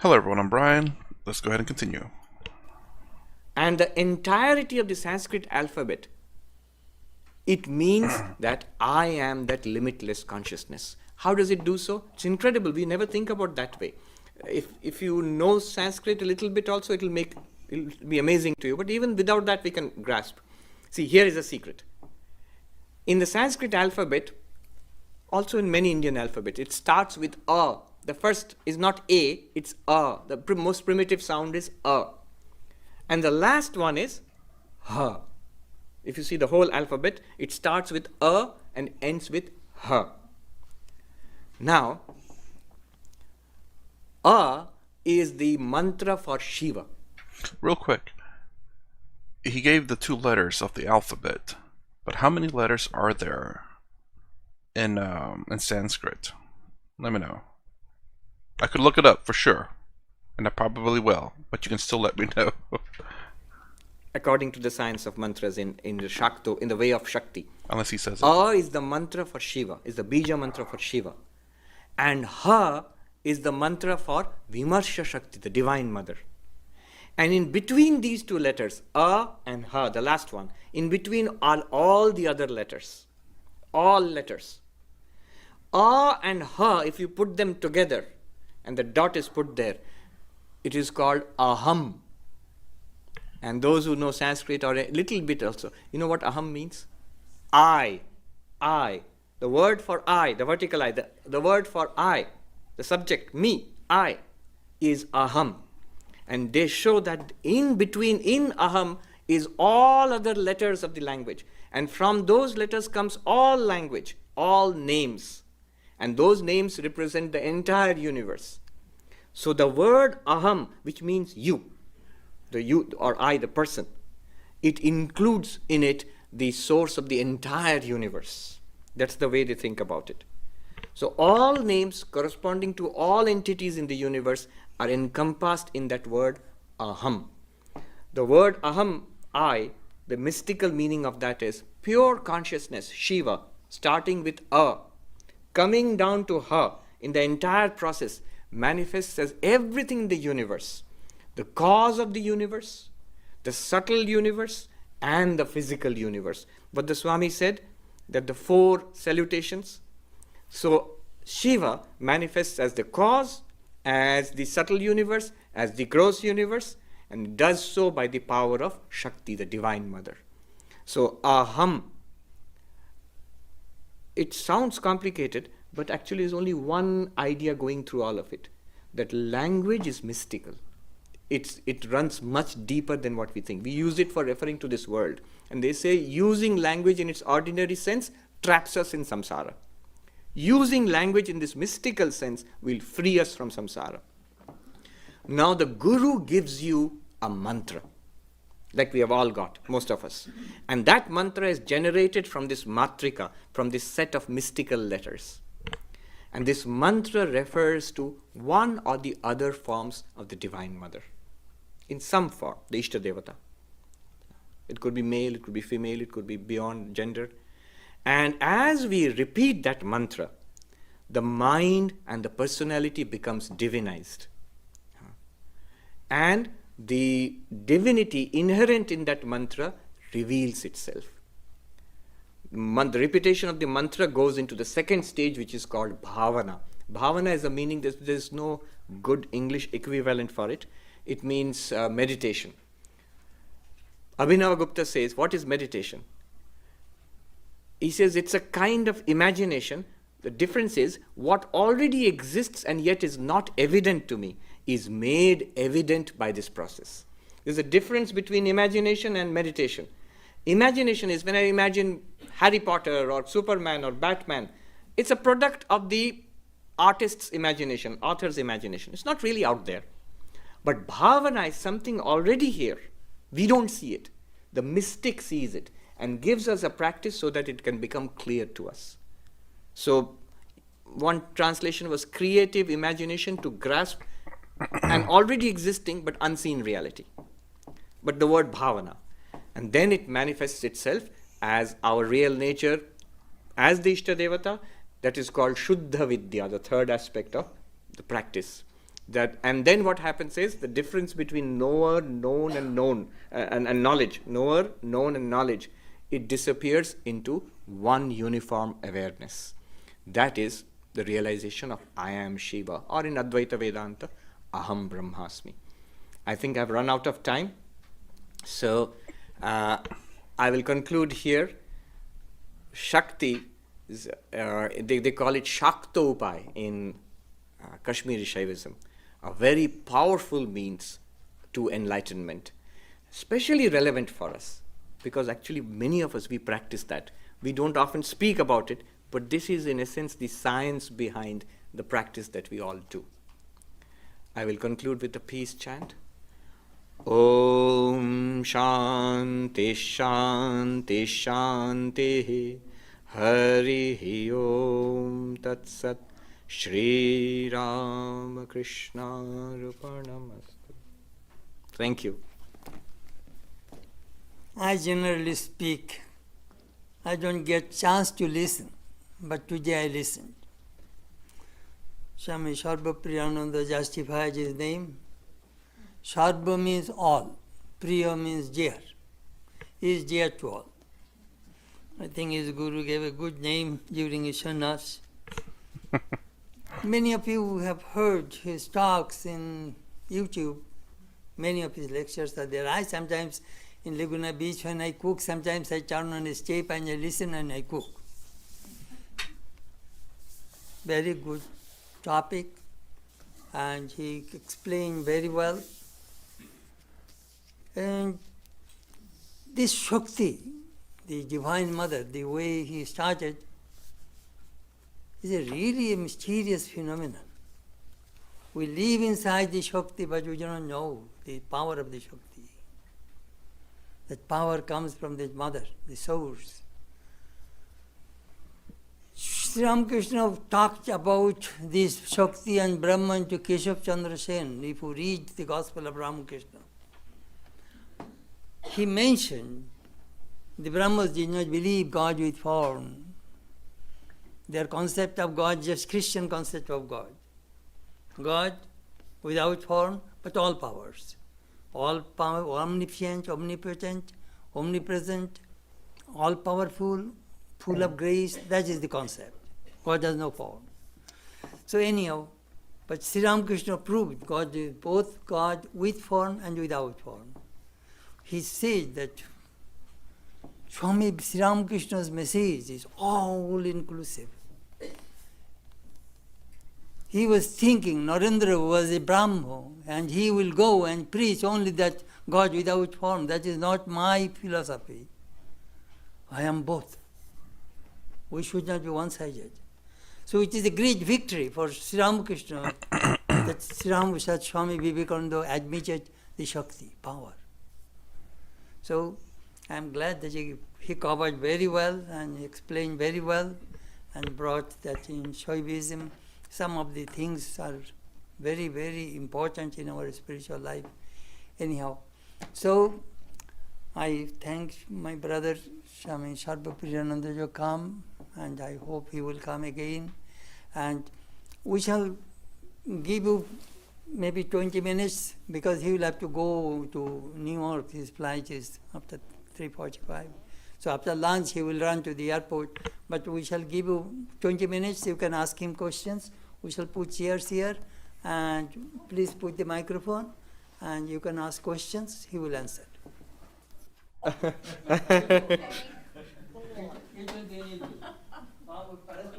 Hello everyone, I'm Brian. Let's go ahead and continue. And the entirety of the Sanskrit alphabet, it means that I am that limitless consciousness. How does it do so? It's incredible. We never think about that way. If you know Sanskrit a little bit also, it'll be amazing to you. But even without that, we can grasp. See, here is a secret. In the Sanskrit alphabet, also in many Indian alphabets, it starts with A. The first is not A, it's A. The most primitive sound is A. And the last one is H. If you see the whole alphabet, it starts with A and ends with H. Now, A is the mantra for Shiva. Real quick, he gave the two letters of the alphabet, but how many letters are there in Sanskrit? Let me know. I could look it up for sure, and I probably will, but you can still let me know. According to the science of mantras in the Shakto, in the way of Shakti. Unless he says it. A is the mantra for Shiva, is the Bija mantra for Shiva. And Ha is the mantra for Vimarsha Shakti, the Divine Mother. And in between these two letters, A and Ha, the last one, in between are all the other letters. All letters. A and Ha, if you put them together, and the dot is put there, it is called Aham. And those who know Sanskrit or a little bit also, you know what Aham means? I. The word for I, the vertical I, the word for I, the subject, me, I, is Aham. And they show that in between, in Aham, is all other letters of the language. And from those letters comes all language, all names. And those names represent the entire universe. So the word Aham, which means you, the you or I, the person, it includes in it the source of the entire universe. That's the way they think about it. So all names corresponding to all entities in the universe are encompassed in that word Aham. The word Aham, I, the mystical meaning of that is pure consciousness, Shiva, starting with A, coming down to Ha, in the entire process, manifests as everything in the universe. The cause of the universe, the subtle universe, and the physical universe. But the Swami said that the four salutations, so Shiva manifests as the cause, as the subtle universe, as the gross universe, and does so by the power of Shakti, the Divine Mother. So Aham, it sounds complicated, but actually is only one idea going through all of it, that language is mystical. It runs much deeper than what we think. We use it for referring to this world. And they say using language in its ordinary sense traps us in samsara. Using language in this mystical sense will free us from samsara. Now the Guru gives you a mantra, like we have all got, most of us. And that mantra is generated from this matrika, from this set of mystical letters. And this mantra refers to one or the other forms of the Divine Mother. In some form, the Ishta Devata. It could be male, it could be female, it could be beyond gender. And as we repeat that mantra, the mind and the personality becomes divinized. And the divinity inherent in that mantra reveals itself. The repetition of the mantra goes into the second stage, which is called bhavana. Bhavana is a meaning, there's no good English equivalent for it. It means meditation. Abhinavagupta says, what is meditation? He says it's a kind of imagination. The difference is what already exists and yet is not evident to me is made evident by this process. There's a difference between imagination and meditation. Imagination is when I imagine Harry Potter or Superman or Batman. It's a product of the artist's imagination, author's imagination. It's not really out there. But bhavana is something already here. We don't see it. The mystic sees it and gives us a practice so that it can become clear to us. So one translation was creative imagination to grasp an already existing but unseen reality. But the word bhavana. And then it manifests itself as our real nature, as the Ishta Devata. That is called Shuddha Vidya, the third aspect of the practice. And then what happens is the difference between knower, known, and known, and knowledge, knower, known, and knowledge, it disappears into one uniform awareness. That is the realization of I am Shiva, or in Advaita Vedanta, Aham Brahmasmi. I think I've run out of time, so I will conclude here. Shakti, they call it Shaktopai in Kashmiri Shaivism, a very powerful means to enlightenment, especially relevant for us, because actually many of us, we practice that. We don't often speak about it, but this is in essence the science behind the practice that we all do. I will conclude with the peace chant. Om Shanti Shanti Shanti Hari Om Tat Sat Shri Ram Krishna Arpanamastu. Thank you. I generally speak. I don't get chance to listen, but today I listened. Swami Sarva Priyananda justifies his name. Sarva means all. Priya means dear. He is dear to all. I think his guru gave a good name during his sannyas. Many of you have heard his talks in YouTube. Many of his lectures are there. I sometimes, in Laguna Beach, when I cook, sometimes I turn on his tape and I listen and I cook. Very good topic, and he explained very well. And this Shakti, the Divine Mother, the way he started, is a really mysterious phenomenon. We live inside the Shakti, but we do not know the power of the Shakti. That power comes from the Mother, the source. Sri Ramakrishna talked about this Shakti and Brahman to Keshav Chandra Sen. If you read the Gospel of Ramakrishna, he mentioned the Brahmins did not believe God with form. Their concept of God, just Christian concept of God. God without form, but all powers. All power, omniscient, omnipotent, omnipresent, all powerful, full of grace. That is the concept. God has no form. So anyhow, but Sri Ramakrishna proved God is both God with form and without form. He said that Swami Sri Ramakrishna's message is all inclusive. He was thinking Narendra was a Brahmo and he will go and preach only that God without form. That is not my philosophy. I am both. We should not be one-sided. So it is a great victory for Sri Ramakrishna that Sri Ramakrishna Swami Vivekananda admitted the Shakti, power. So I am glad that he covered very well and explained very well and brought that in Shaivism some of the things are very, very important in our spiritual life. Anyhow, so I thank my brother Swami Sarva Priyananda to come, and I hope he will come again. And we shall give you maybe 20 minutes because he will have to go to New York. His flight is after 3:45. So after lunch he will run to the airport. But we shall give you 20 minutes. You can ask him questions. We shall put chairs here, and please put the microphone, and you can ask questions. He will answer.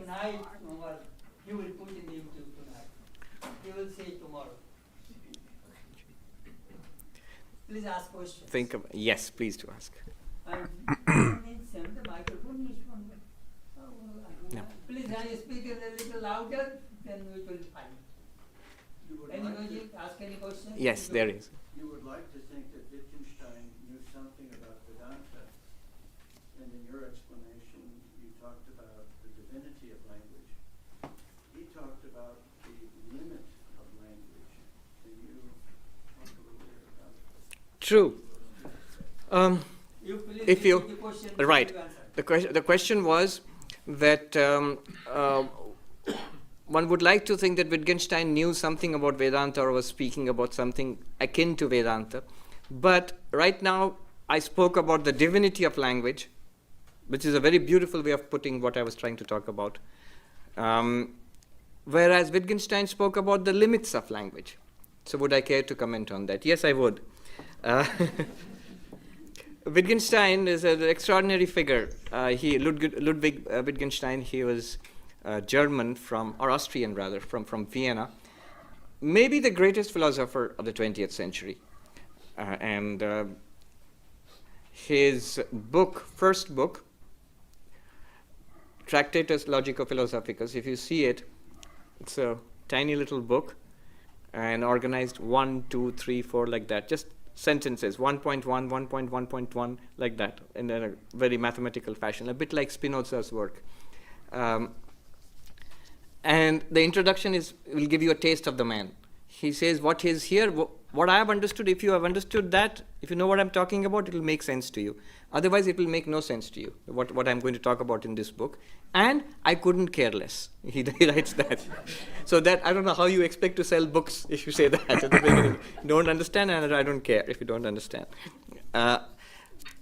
Tonight, he will put in YouTube tonight. He will say tomorrow. Please ask questions. Yes, please do ask. And send the microphone. No. Please, can you speak a little louder? Then we will find. Anybody ask any questions? Yes, there is. You would like to think that Wittgenstein knew something about Vedanta, and in your explanation you talked about the divinity of language. He talked about the limit of language. Can you talk a little bit about it? True. If you the question, right, you answer. the question was that one would like to think that Wittgenstein knew something about Vedanta or was speaking about something akin to Vedanta. But right now, I spoke about the divinity of language, which is a very beautiful way of putting what I was trying to talk about. Whereas Wittgenstein spoke about the limits of language. So would I care to comment on that? Yes, I would. Wittgenstein is an extraordinary figure. Ludwig Wittgenstein, he was German or Austrian rather, from Vienna. Maybe the greatest philosopher of the 20th century. And his first book, Tractatus Logico-Philosophicus, if you see it, it's a tiny little book and organized 1, 2, 3, 4 like that, just sentences, 1.1, 1.1.1 like that, in a very mathematical fashion, a bit like Spinoza's work. And the introduction will give you a taste of the man. He says, what is here, what I have understood, if you have understood that, if you know what I'm talking about, it will make sense to you. Otherwise, it will make no sense to you, what I'm going to talk about in this book. And I couldn't care less. He writes that. So that, I don't know how you expect to sell books if you say that at the beginning. Don't understand, and I don't care if you don't understand.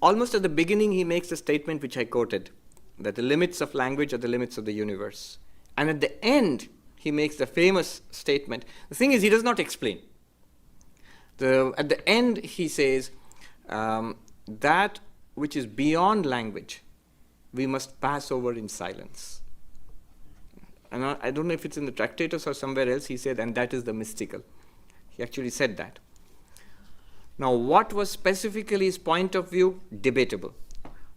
Almost at the beginning, he makes a statement which I quoted, that the limits of language are the limits of the universe. And at the end, he makes the famous statement. The thing is, he does not explain. At the end, he says, that which is beyond language, we must pass over in silence. And I don't know if it's in the Tractatus or somewhere else, he said, and that is the mystical. He actually said that. Now, what was specifically his point of view? Debatable.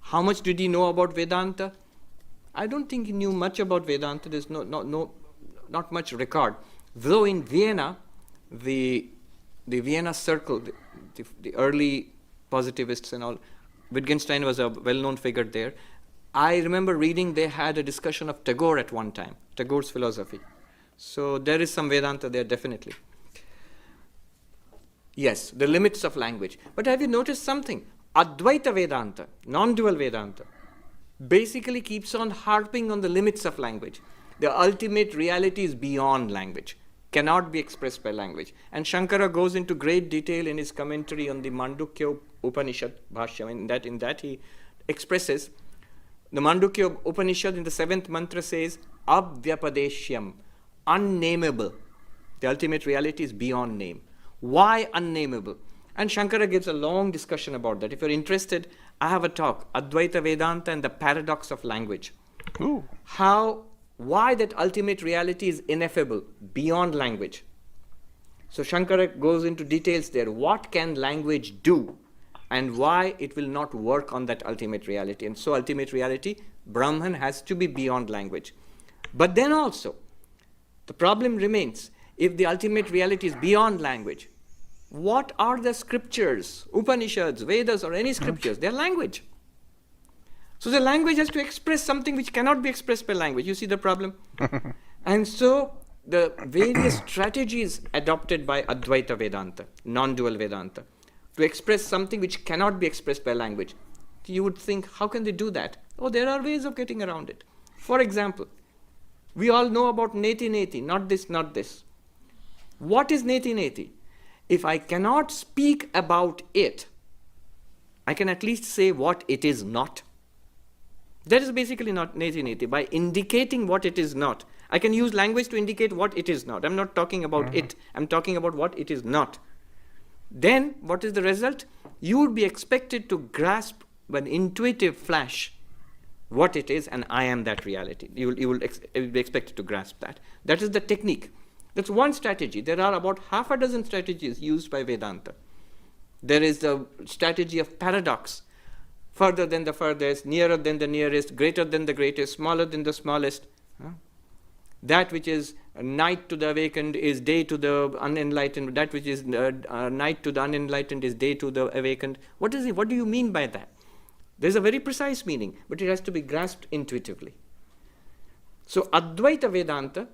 How much did he know about Vedanta? I don't think he knew much about Vedanta. There's not much record. Though in Vienna, the Vienna circle, the early positivists and all, Wittgenstein was a well-known figure there. I remember reading they had a discussion of Tagore at one time, Tagore's philosophy. So there is some Vedanta there, definitely. Yes, the limits of language. But have you noticed something? Advaita Vedanta, non-dual Vedanta, basically keeps on harping on the limits of language. The ultimate reality is beyond language, cannot be expressed by language. And Shankara goes into great detail in his commentary on the Mandukya Upanishad Bhashya. In that he expresses, the Mandukya Upanishad in the 7th mantra says, Avyapadeshyam, unnameable. The ultimate reality is beyond name. Why unnameable? And Shankara gives a long discussion about that. If you're interested, I have a talk, Advaita Vedanta and the Paradox of Language. Ooh. Why that ultimate reality is ineffable, beyond language. So Shankara goes into details there. What can language do? And why it will not work on that ultimate reality. And so ultimate reality, Brahman, has to be beyond language. But then also, the problem remains, if the ultimate reality is beyond language, what are the scriptures, Upanishads, Vedas, or any scriptures? They're language. So the language has to express something which cannot be expressed by language. You see the problem? And so the various strategies adopted by Advaita Vedanta, non-dual Vedanta, to express something which cannot be expressed by language. You would think, how can they do that? Oh, there are ways of getting around it. For example, we all know about neti neti, not this, not this. What is neti neti? If I cannot speak about it, I can at least say what it is not. That is basically not neti neti. By indicating what it is not, I can use language to indicate what it is not. I'm not talking about it. I'm talking about what it is not. Then, what is the result? You would be expected to grasp an intuitive flash what it is, and I am that reality. You will be expected to grasp that. That is the technique. That's one strategy. There are about half a dozen strategies used by Vedanta. There is the strategy of paradox. Further than the furthest, nearer than the nearest, greater than the greatest, smaller than the smallest. That which is night to the awakened is day to the unenlightened. That which is night to the unenlightened is day to the awakened. What is it? What do you mean by that? There's a very precise meaning, but it has to be grasped intuitively. So Advaita Vedanta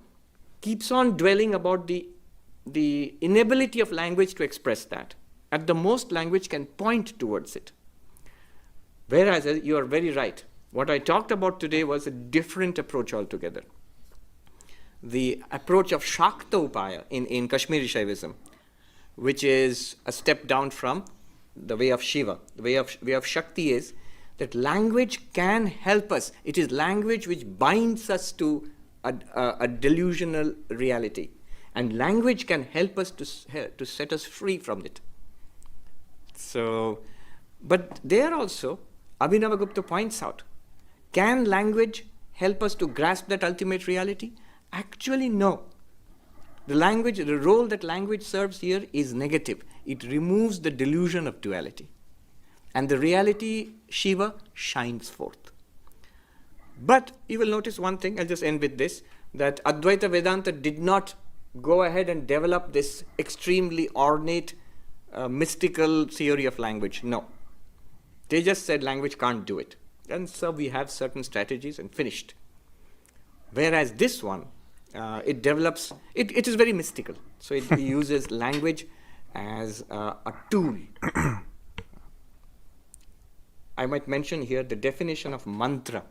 keeps on dwelling about the inability of language to express that. At the most, language can point towards it. Whereas, you are very right. What I talked about today was a different approach altogether. the approach of Shakta Upaya in Kashmiri Shaivism, which is a step down from the way of Shiva. The way of Shakti is that language can help us. It is language which binds us to a delusional reality. And language can help us to set us free from it. So, but there also, Abhinavagupta points out, can language help us to grasp that ultimate reality? Actually, no. The role that language serves here is negative. It removes the delusion of duality. And the reality, Shiva, shines forth. But you will notice one thing, I'll just end with this, that Advaita Vedanta did not go ahead and develop this extremely ornate, mystical theory of language. No. They just said language can't do it. And so we have certain strategies and finished. Whereas this one, it develops, it is very mystical. So it uses language as a tool. I might mention here the definition of mantra.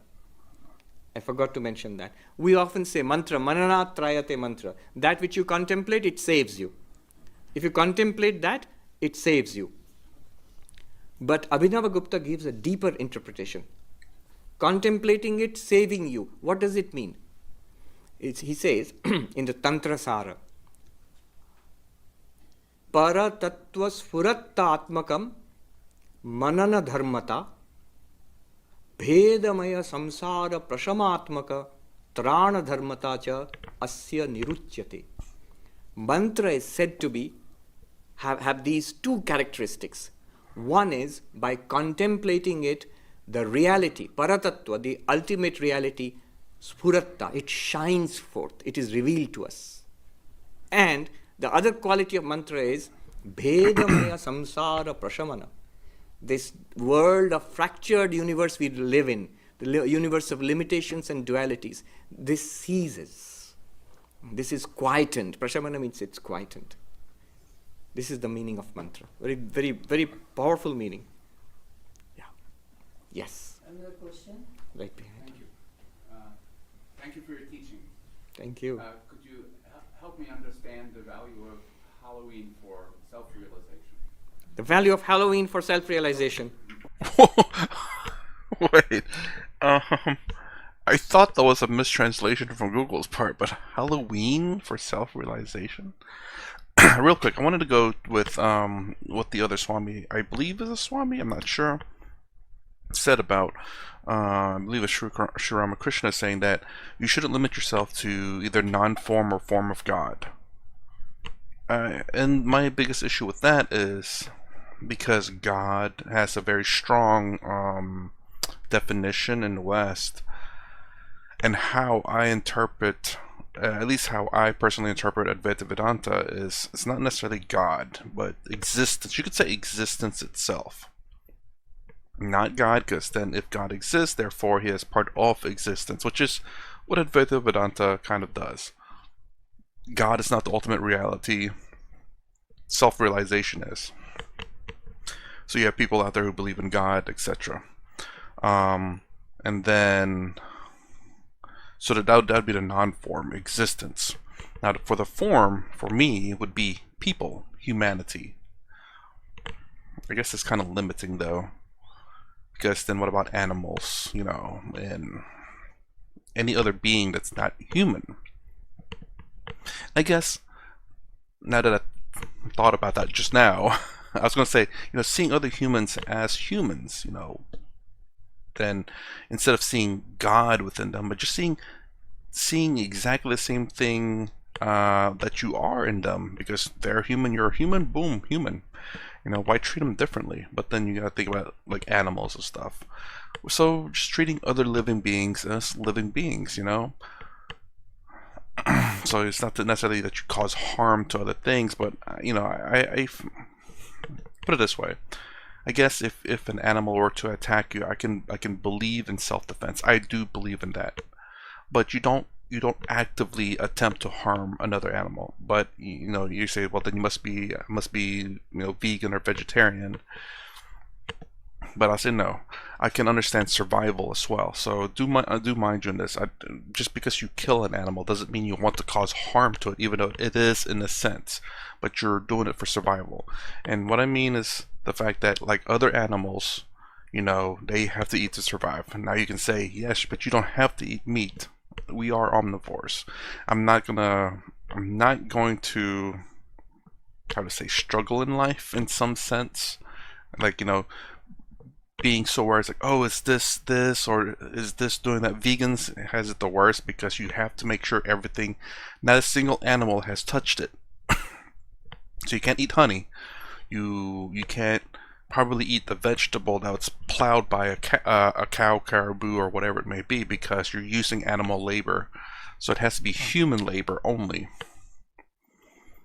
I forgot to mention that. We often say mantra, mananat trayate mantra. That which you contemplate, it saves you. If you contemplate that, it saves you. But Abhinavagupta gives a deeper interpretation. Contemplating it, saving you. What does it mean? He says in the Tantra Sara, para tattva sfuratta atmakam manana dharmata bhedamaya samsara prashamatmaka trana dharmata cha asya niruchyate. Mantra is said to be have these two characteristics. One is by contemplating it, the reality, paratattva, the ultimate reality, sphuratta, it shines forth, it is revealed to us. And the other quality of mantra is bhedamaya samsara prashamana. This world of fractured universe we live in, the universe of limitations and dualities, this ceases. This is quietened. Prashamana means it's quietened. This is the meaning of mantra. Very, very, very powerful meaning. Yeah. Yes. Another question? Right behind. Thank you. Thank you for your teaching. Thank you. Could you help me understand the value of Halloween for self-realization? The value of Halloween for self-realization. Wait. I thought that was a mistranslation from Google's part, but Halloween for self-realization? Real quick, I wanted to go with what the other Swami, I believe is a Swami, I'm not sure, said about, I believe it's Sri Ramakrishna saying that you shouldn't limit yourself to either non-form or form of God. And my biggest issue with that is because God has a very strong definition in the West, and how I interpret, at least how I personally interpret Advaita Vedanta, is it's not necessarily God, but existence. You could say existence itself. Not God, because then if God exists, therefore he is part of existence, which is what Advaita Vedanta kind of does. God is not the ultimate reality. Self-realization is. So you have people out there who believe in God, etc. And then, so that would be the non-form, existence. Now for the form, for me, would be people, humanity. I guess it's kind of limiting though. Because then what about animals, you know, and any other being that's not human? I guess, now that I thought about that just now, I was going to say, you know, seeing other humans as humans, you know, then instead of seeing God within them, but just seeing exactly the same thing that you are in them, because they're human, you're a human, boom, human. You know, why treat them differently? But then you gotta think about like animals and stuff. So just treating other living beings as living beings, you know. So it's not necessarily that you cause harm to other things, but you know, I put it this way. I guess if an animal were to attack you, I can believe in self-defense. I do believe in that. But you don't actively attempt to harm another animal. But you know, you say, well, then you must be you know, vegan or vegetarian. but I say no. I can understand survival as well. So do mind you in this. Just because you kill an animal doesn't mean you want to cause harm to it, even though it is in a sense. But you're doing it for survival. And what I mean is the fact that, like other animals, they have to eat to survive. Now you can say, yes, but you don't have to eat meat. We are omnivores. I'm not going to, how to say, struggle in life in some sense. Like, being so aware, it's like, oh, is this, or is this doing that? Vegans has it the worst because you have to make sure everything, not a single animal has touched it. So you can't eat honey. You can't probably eat the vegetable that's plowed by a cow, caribou, or whatever it may be, because you're using animal labor. So it has to be human labor only.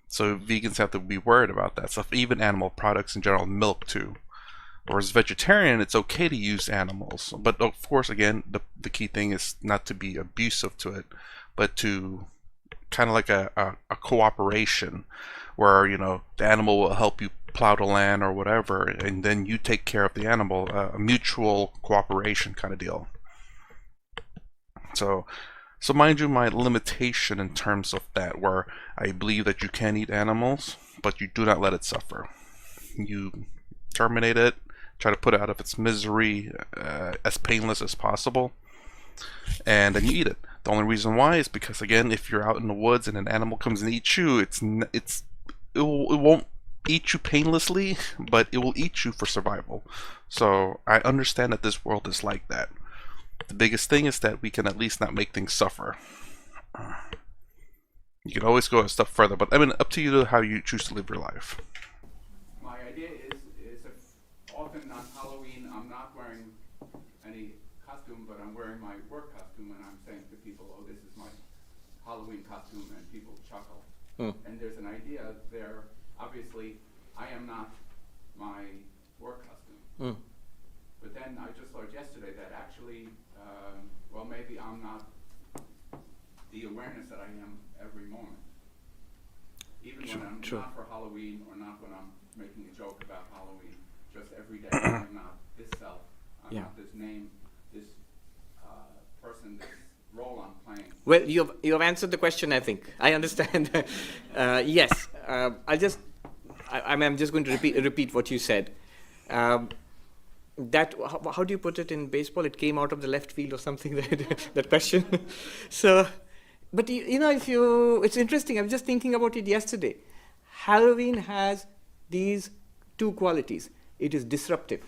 So vegans have to be worried about that stuff, even animal products in general, milk too. Whereas vegetarian, it's okay to use animals. But of course, again, the key thing is not to be abusive to it, but to kind of like a cooperation where, the animal will help you plow the land or whatever, and then you take care of the animal, a mutual cooperation kind of deal. So mind you, my limitation in terms of that, where I believe that you can eat animals, but you do not let it suffer. You terminate it, try to put it out of its misery as painless as possible, and then you eat it. The only reason why is because, again, if you're out in the woods and an animal comes and eats you, it won't eat you painlessly, but it will eat you for survival. So I understand that this world is like that. The biggest thing is that we can at least not make things suffer. You can always go a step further, but I mean, up to you how you choose to live your life. My idea is if often on Halloween I'm not wearing any costume, but I'm wearing my work costume, and I'm saying to people, oh, this is my Halloween costume, and people chuckle. And there's an idea there. Obviously, I am not my work costume. But then I just learned yesterday that actually, well, maybe I'm not the awareness that I am every moment. Even when I'm not for Halloween, or not when I'm making a joke about Halloween, just every day I'm not this self, I'm not this name, this person, this role I'm playing. Well, you have answered the question, I think. I understand. Yes. I'm just going to repeat what you said. That how do you put it in baseball? It came out of the left field or something. That question. So, but it's interesting. I was just thinking about it yesterday. Halloween has these two qualities. It is disruptive.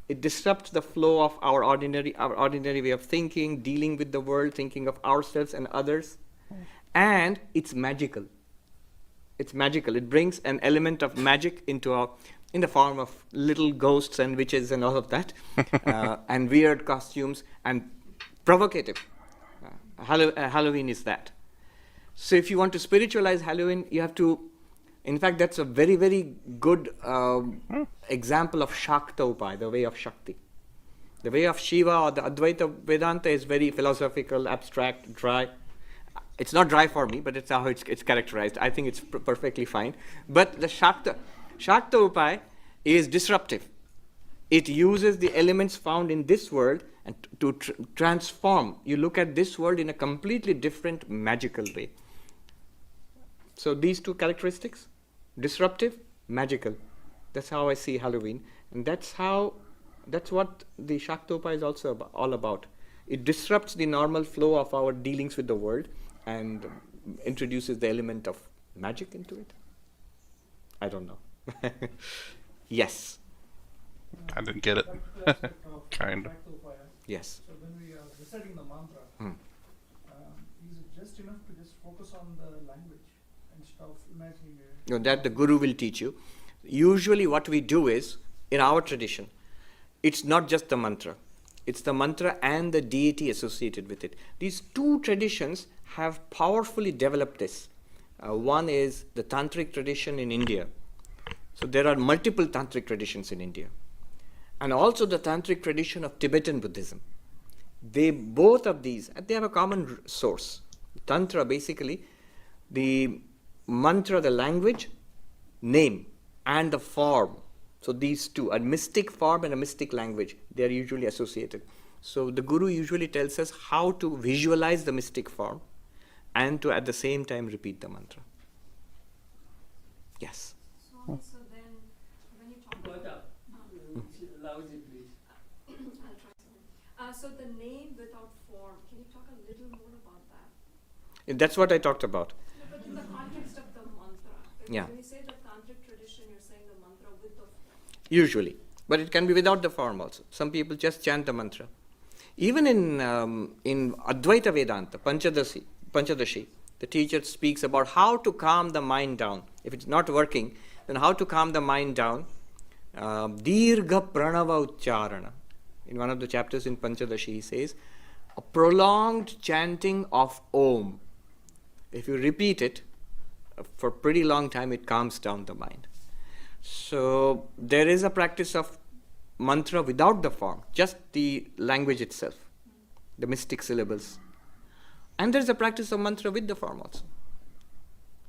It disrupts the flow of our ordinary way of thinking, dealing with the world, thinking of ourselves and others, and it's magical. It's magical. It brings an element of magic in the form of little ghosts and witches and all of that, and weird costumes and provocative. Halloween is that. So if you want to spiritualize Halloween, you have to. In fact, that's a very, very good example of Shakta Upaya, the way of Shakti. The way of Shiva or the Advaita Vedanta is very philosophical, abstract, dry. It's not dry for me, but it's how it's characterized. I think it's perfectly fine. But the Shakta Upaya is disruptive. It uses the elements found in this world and to transform. You look at this world in a completely different, magical way. So these two characteristics, disruptive, magical. That's how I see Halloween. And that's what the Shaktopa is also all about. It disrupts the normal flow of our dealings with the world and introduces the element of magic into it. I don't know. Yes. I didn't get it. Kind of. Yes. So when we are reciting the mantra, is it just enough to just focus on the language instead of imagining it? No, that the Guru will teach you. Usually what we do is, in our tradition, it's not just the mantra. It's the mantra and the deity associated with it. These two traditions have powerfully developed this. One is the tantric tradition in India. So there are multiple tantric traditions in India. And also the tantric tradition of Tibetan Buddhism. Both of these, they have a common source. Tantra, basically, the mantra, the language, name, and the form So these two, a mystic form and a mystic language, they are usually associated. So the Guru usually tells us how to visualize the mystic form and to at the same time repeat the mantra. Yes. Swami, so then when you talk Got up. Loudly, please. I'll try something. So the name without form, can you talk a little more about that? That's what I talked about. No, but in the context of the mantra. Because Yeah. when you say the tantric tradition, you're saying the mantra with the form. Usually. But it can be without the form also. Some people just chant the mantra. Even in Advaita Vedanta, Panchadashi, the teacher speaks about how to calm the mind down. If it's not working, then how to calm the mind down. Dirgha Pranava Ucharana. In one of the chapters in Panchadashi, he says, a prolonged chanting of Om. If you repeat it for a pretty long time, it calms down the mind. So there is a practice of mantra without the form, just the language itself, the mystic syllables. And there is a practice of mantra with the form also.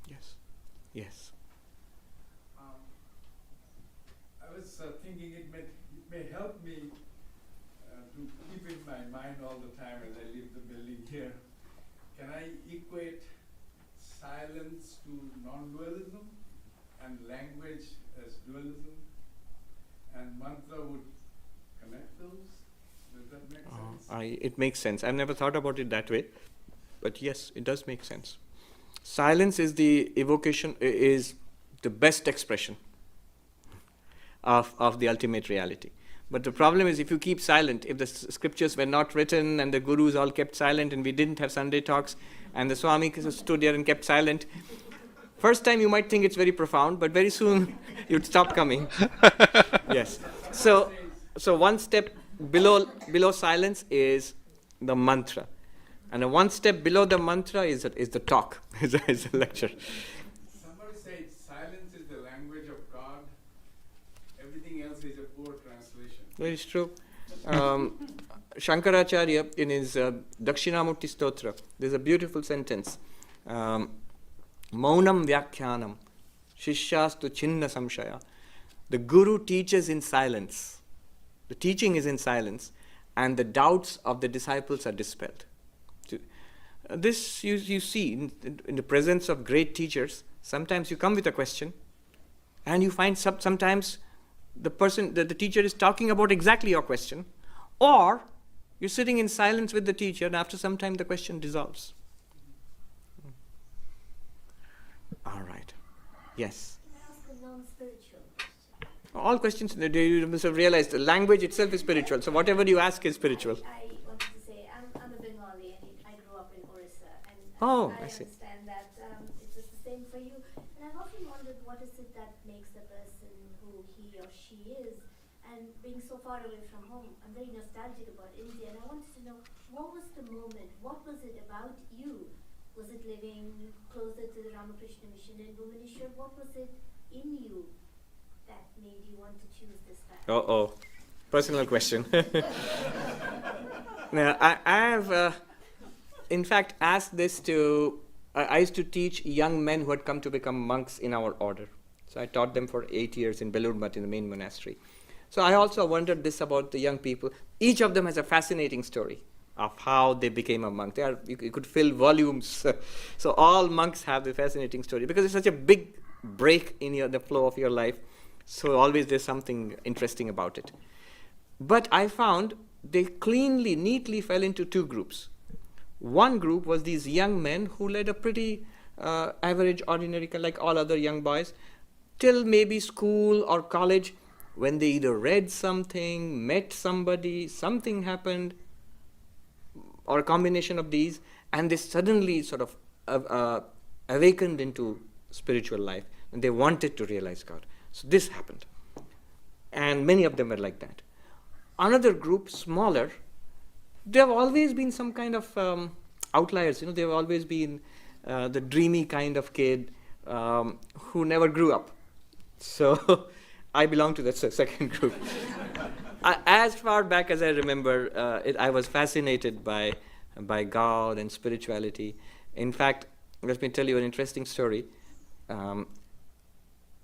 Yes. Yes. I was thinking it may help me to keep in my mind all the time as I leave the building here. Can I equate silence to non-dualism and language as dualism? And mantra would connect those? Does that make sense? It makes sense. I've never thought about it that way, but yes, it does make sense. Silence is the evocation, is the best expression of the ultimate reality. But the problem is if you keep silent, if the scriptures were not written and the gurus all kept silent and we didn't have Sunday talks and the Swami stood there and kept silent, first time you might think it's very profound, but very soon you'd stop coming. Yes. So one step below silence is the mantra. And a one step below the mantra is the talk, is a lecture. Somebody said silence is the language of God. Everything else is a poor translation. That is true. Shankaracharya, in his Dakshinamurti Stotra, there's a beautiful sentence. Maunam Vyakhyanam, Shishyastu Chinna Samshaya. The Guru teaches in silence. The teaching is in silence, and the doubts of the disciples are dispelled. This you see in the presence of great teachers. Sometimes you come with a question, and you find sometimes the teacher is talking about exactly your question, or you're sitting in silence with the teacher, and after some time the question dissolves. All right. Yes. Can I ask a non-spiritual question? All questions, you must have realized the language itself is spiritual. So whatever you ask is spiritual. I wanted to say, I'm a Bengali and I grew up in Orissa. And Oh, I I see. understand that it was the same for you. And I've often wondered what is it that makes a person who he or she is. And being so far away from home, I'm very nostalgic about India. And I wanted to know, what was the moment? What was it about you? Was it living closer to the Ramakrishna mission in Bhubaneswar? What was it in you that made you want to choose this path? Uh-oh. Personal question. Now, I have, in fact, asked this to... I used to teach young men who had come to become monks in our order. So I taught them for 8 years in Belur Math in the main monastery. So I also wondered this about the young people. Each of them has a fascinating story of how they became a monk. You could fill volumes. So all monks have the fascinating story because it's such a big break in the flow of your life. So always there's something interesting about it. But I found they neatly fell into two groups. One group was these young men who led a pretty average, ordinary, like all other young boys, till maybe school or college, when they either read something, met somebody, something happened, or a combination of these, and they suddenly sort of awakened into spiritual life, and they wanted to realize God. So this happened. And many of them were like that. Another group, smaller, there have always been some kind of outliers. They've always been the dreamy kind of kid who never grew up. So I belong to that second group. As far back as I remember, I was fascinated by God and spirituality. In fact, let me tell you an interesting story.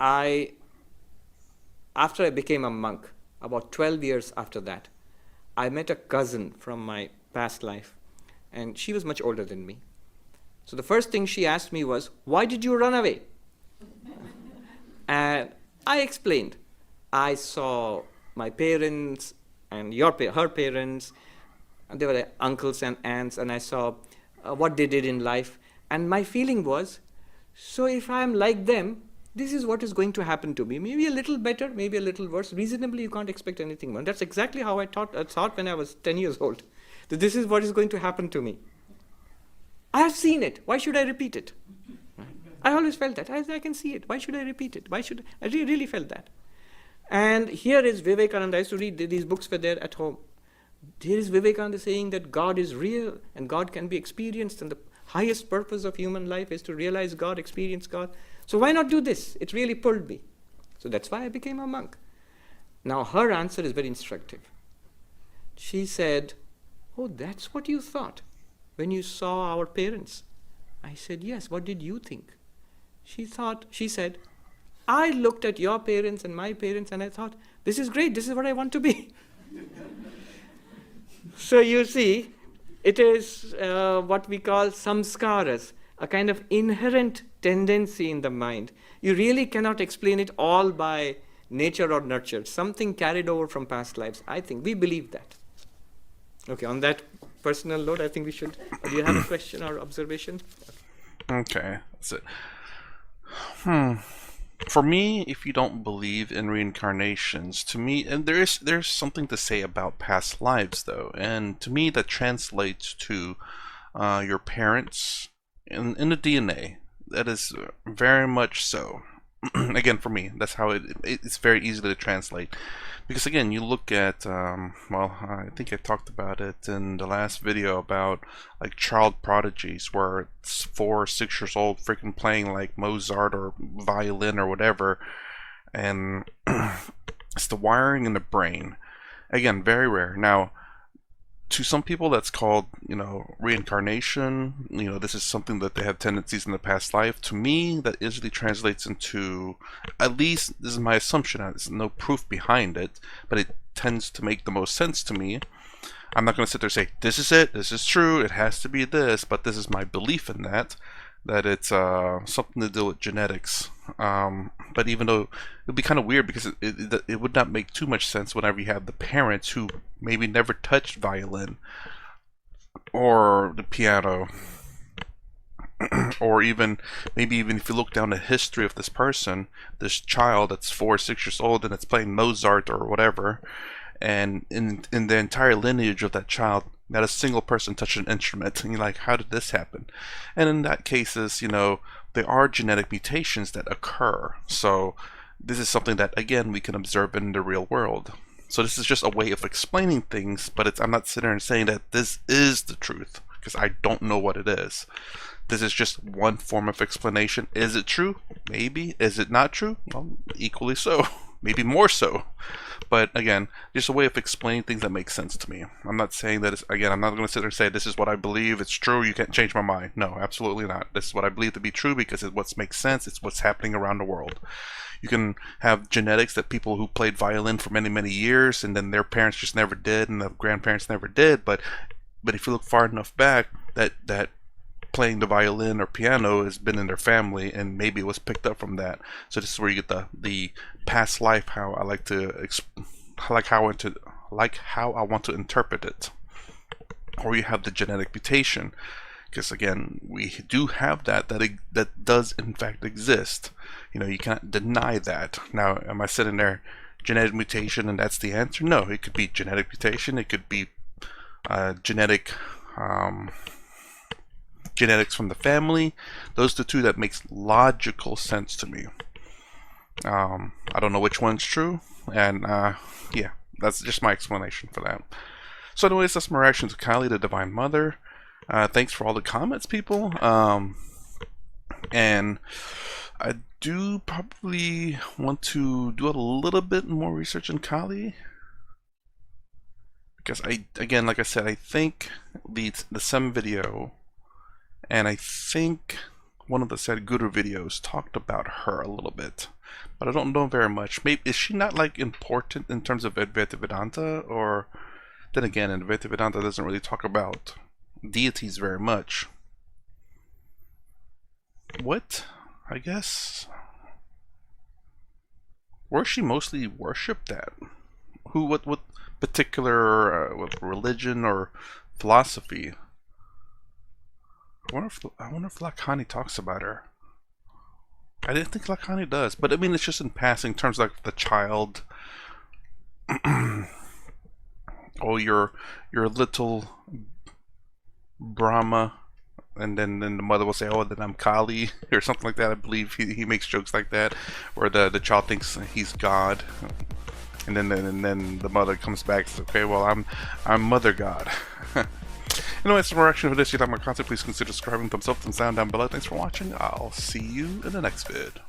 I after I became a monk, about 12 years after that, I met a cousin from my past life, and she was much older than me. So the first thing she asked me was, "Why did you run away?" And I explained. I saw my parents and her parents, and they were like uncles and aunts, and I saw what they did in life. And my feeling was, so if I'm like them, this is what is going to happen to me. Maybe a little better, maybe a little worse. Reasonably, you can't expect anything more. That's exactly how I thought when I was 10 years old, that this is what is going to happen to me. I have seen it. Why should I repeat it? I always felt that. I can see it. Why should I repeat it? I really felt that. And here is Vivekananda. I used to read these books were there at home. Here is Vivekananda saying that God is real and God can be experienced, and the highest purpose of human life is to realize God, experience God. So why not do this? It really pulled me. So that's why I became a monk. Now her answer is very instructive. She said, "Oh, that's what you thought when you saw our parents?" I said, "Yes, what did you think?" She said, "I looked at your parents and my parents and I thought, this is great, this is what I want to be." So you see, it is what we call samskaras, a kind of inherent tendency in the mind. You really cannot explain it all by nature or nurture. Something carried over from past lives. I think we believe that. Okay, on that personal note, I think we should. Do you have a question or observation? Okay, that's it. For me, if you don't believe in reincarnations, to me, and there's something to say about past lives, though, and to me that translates to your parents in the DNA. That is very much so. Again, for me, that's how it's very easy to translate. Because again, you look at, well, I think I talked about it in the last video about like child prodigies where it's 4 or 6 years old freaking playing like Mozart or violin or whatever, and it's the wiring in the brain. Again, very rare. Now, to some people that's called, reincarnation. This is something that they have tendencies in the past life. To me, that easily translates into, at least this is my assumption, there's no proof behind it, but it tends to make the most sense to me. I'm not going to sit there and say, this is it, this is true, it has to be this, but this is my belief in that it's something to do with genetics. But even though it would be kind of weird because it would not make too much sense whenever you have the parents who maybe never touched violin or the piano, or maybe even if you look down the history of this person, this child that's 4 or 6 years old and it's playing Mozart or whatever, and in the entire lineage of that child, not a single person touched an instrument, and you're like, how did this happen? And in that cases, there are genetic mutations that occur. So this is something that, again, we can observe in the real world. So this is just a way of explaining things, but I'm not sitting there and saying that this is the truth, because I don't know what it is. This is just one form of explanation. Is it true? Maybe. Is it not true? Well, equally so. Maybe more so. But again, just a way of explaining things that make sense to me. I'm not saying that I'm not going to sit there and say this is what I believe, it's true, you can't change my mind. No, absolutely not. This is what I believe to be true because it's what makes sense, it's what's happening around the world. You can have genetics that people who played violin for many, many years and then their parents just never did and the grandparents never did, but if you look far enough back, that playing the violin or piano has been in their family and maybe it was picked up from that. So this is where you get the past life, how I want to interpret it. Or you have the genetic mutation, because again, we do have that does in fact exist. You can't deny that. Now, am I sitting there, genetic mutation and that's the answer? No, it could be genetic mutation, it could be genetics from the family. Those are the two that makes logical sense to me. I don't know which one's true, and yeah, that's just my explanation for that. So anyways, that's my reaction to Kali, the Divine Mother. Thanks for all the comments, people. And I do probably want to do a little bit more research on Kali, because again, like I said, I think the Sem video, and I think one of the Sadhguru videos talked about her a little bit. but I don't know very much. Maybe is she not like important in terms of Advaita Vedanta, or then again, Advaita Vedanta doesn't really talk about deities very much. What? I guess. Where's she mostly worshipped at? Who? What particular what religion or philosophy? I wonder if Lakhani talks about her. I didn't think Lakhani does, but I mean it's just in passing in terms of like the child. Oh, you're little Brahma, and then the mother will say, "Oh, then I'm Kali," or something like that. I believe he makes jokes like that, where the child thinks he's God, and then the mother comes back and says, "Okay, well I'm Mother God." Anyway, that's the reaction for this. If you like my content, please consider subscribing, thumbs up, thumbs down down below. Thanks for watching. I'll see you in the next vid.